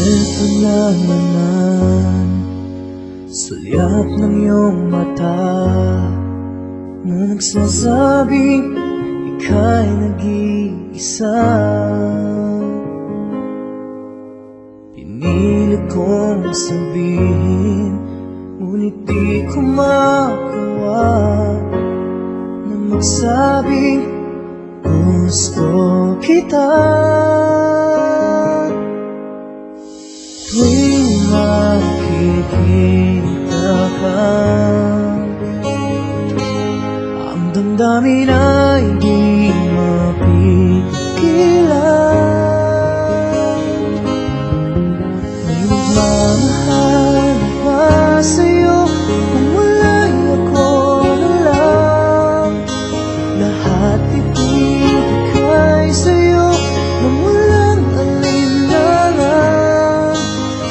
Eto na naman, sulyap ng iyong mata na nagsasabing ika'y nag-iisa. Pinilit kong sabihin, ngunit di ko magawa na magsabing gusto kita. Tuwing nakikita ka, ang damdamin ay di mapigilan. May nagmamahal ba sa'yo kung wala'y ako na lang? Lahat ibigay sa'yo nang walang alinlangan.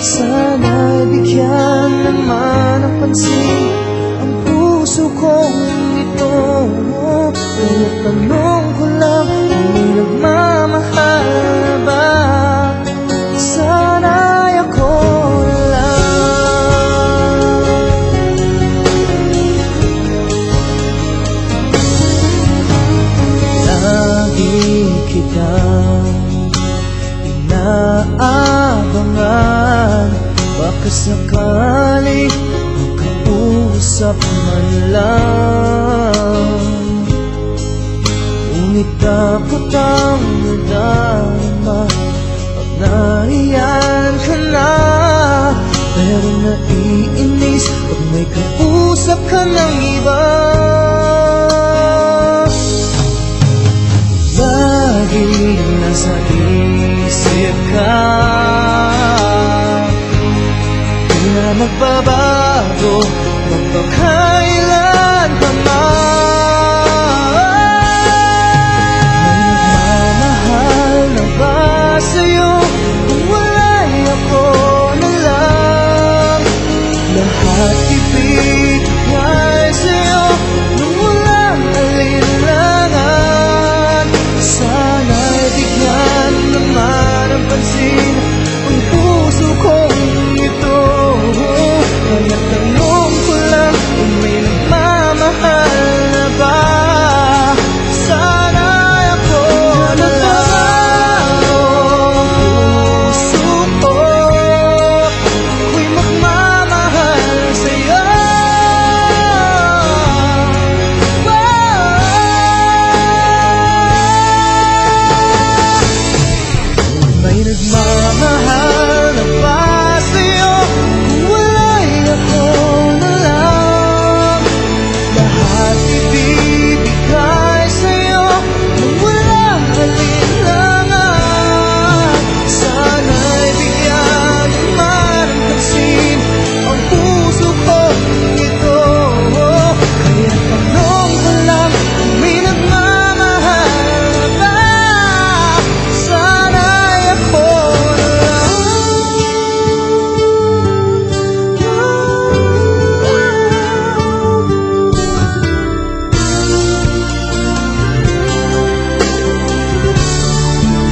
Sana'y bigyan naman ng pansin ang puso kong ito. Kaya tanong ko lang, may nagmamahal na ba? Sana'y ako lang. Lagi kitang inaabangan, baka sakaling makausap man lang. Ngunit dapat ang nadama pag nariyan ka na. Pero naiinis pag may kausap ka ng iba. Lagi nasa isip ka, di na magbabago magpakailan pa man. May nagmamahal na ba sa'yo kung wala'y ako na lang? Lahat ibigay sa'yo nang walang alinlangan. Sana'y bigyan naman ng pansin ang puso kong ito. Kaya tanong ko lang, kung may nagmamahal na ba? Sana'y ako na lang. Puso ko, ako'y magmamahal sa'yo. May nagmamahal